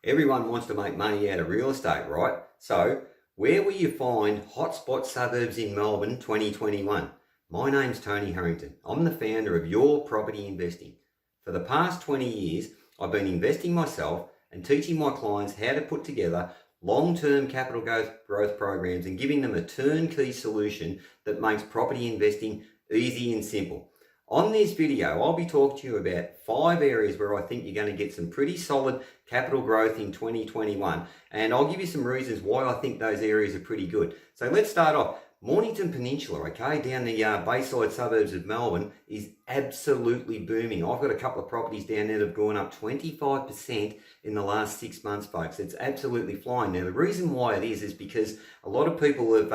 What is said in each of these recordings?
Everyone wants to make money out of real estate, right? So, where will you find Hotspot Suburbs in Melbourne 2021? My name's Tony Harrington. I'm the founder of Your Property Investing. For the past 20 years, I've been investing myself and teaching my clients how to put together long-term capital growth programs and giving them a turnkey solution that makes property investing easy and simple. On this video, I'll be talking to you about 5 areas where I think you're going to get some pretty solid capital growth in 2021. And I'll give you some reasons why I think those areas are pretty good. So let's start off. Mornington Peninsula, okay, down the bayside suburbs of Melbourne is absolutely booming. I've got a couple of properties down there that have gone up 25% in the last 6 months, folks. It's absolutely flying. Now, the reason why it is because a lot of people have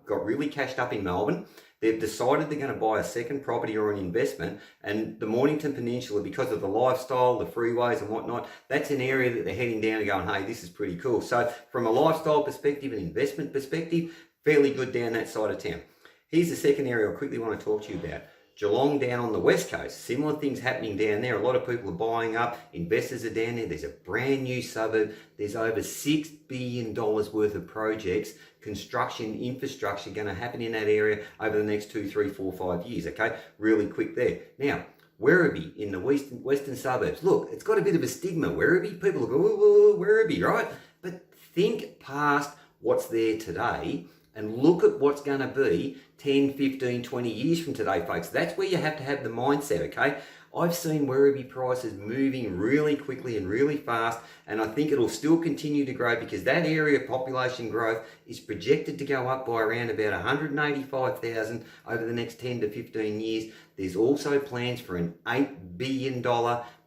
got really cashed up in Melbourne. They've decided they're going to buy a second property or an investment, and the Mornington Peninsula, because of the lifestyle, the freeways and whatnot, that's an area that they're heading down and going, hey, this is pretty cool. So from a lifestyle perspective and investment perspective, fairly good down that side of town. Here's the second area I quickly want to talk to you about. Geelong down on the west coast, similar things happening down there. A lot of people are buying up, investors are down there. There's a brand new suburb. There's over $6 billion worth of projects, construction, infrastructure going to happen in that area over the next 2, 3, 4, 5 years, okay? Really quick there. Now, Werribee in the western suburbs. Look, it's got a bit of a stigma. Werribee, people go, ooh, Werribee, right? But think past what's there today and look at what's going to be 10, 15, 20 years from today, folks. That's where you have to have the mindset, okay? I've seen Werribee prices moving really quickly and really fast, and I think it'll still continue to grow because that area of population growth is projected to go up by around about 185,000 over the next 10 to 15 years. There's also plans for an $8 billion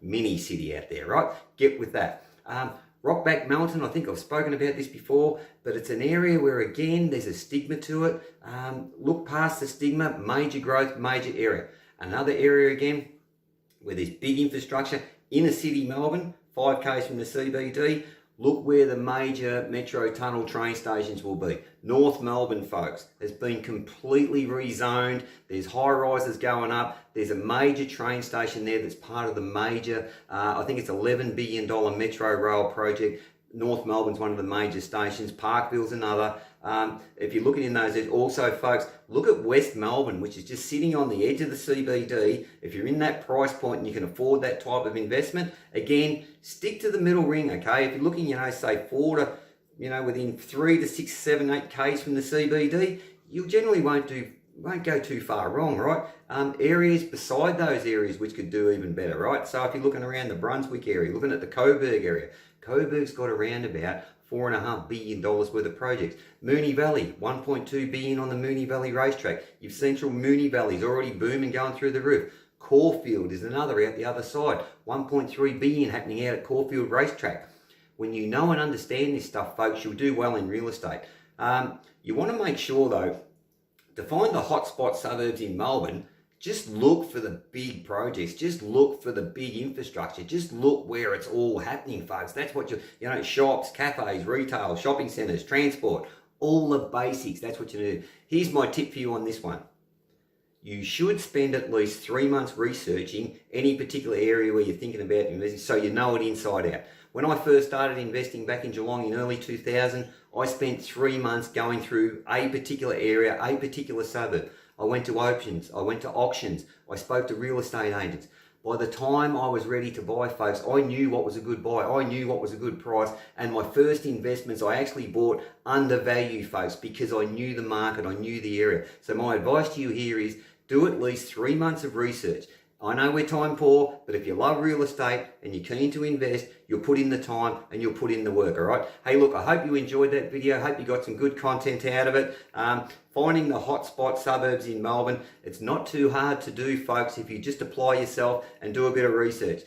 mini city out there, right? Get with that. Rockback Mountain, I think I've spoken about this before, but it's an area where, again, there's a stigma to it. Look past the stigma, major growth, major area. Another area, again, where there's big infrastructure, inner city Melbourne, 5 k's from the CBD. Look where the major metro tunnel train stations will be. North Melbourne, folks, has been completely rezoned. There's high rises going up. There's a major train station there that's part of the major, I think it's $11 billion metro rail project. North Melbourne's one of the major stations. Parkville's another. If you're looking in those, there's also, folks, look at West Melbourne, which is just sitting on the edge of the CBD. If you're in that price point and you can afford that type of investment, again, stick to the middle ring, okay? If you're looking, say 4 to, within 3 to 6, 7, 8 k's from the CBD, you generally won't go too far wrong, right? Areas beside those areas which could do even better, right? So if you're looking around the Brunswick area, looking at the Coburg area, Coburg's got around about $4.5 billion worth of projects. Moonee Valley, $1.2 billion on the Moonee Valley racetrack. You've central Moonee Valley's already booming, going through the roof. Caulfield is another out the other side. $1.3 billion happening out at Caulfield racetrack. When you know and understand this stuff, folks, you'll do well in real estate. You want to make sure, though, to find the hotspot suburbs in Melbourne, just look for the big projects. Just look for the big infrastructure. Just look where it's all happening, folks. That's what shops, cafes, retail, shopping centres, transport, all the basics. That's what you do. Here's my tip for you on this one. You should spend at least 3 months researching any particular area where you're thinking about investing so you know it inside out. When I first started investing back in Geelong in early 2000, I spent 3 months going through a particular area, a particular suburb. I went to auctions, I spoke to real estate agents. By the time I was ready to buy, folks, I knew what was a good buy, I knew what was a good price, and my first investments I actually bought undervalued, folks, because I knew the market, I knew the area. So my advice to you here is do at least 3 months of research. I know we're time poor, but if you love real estate and you're keen to invest, you'll put in the time and you'll put in the work, all right? Hey, look, I hope you enjoyed that video. I hope you got some good content out of it. Finding the hotspot suburbs in Melbourne, it's not too hard to do, folks, if you just apply yourself and do a bit of research.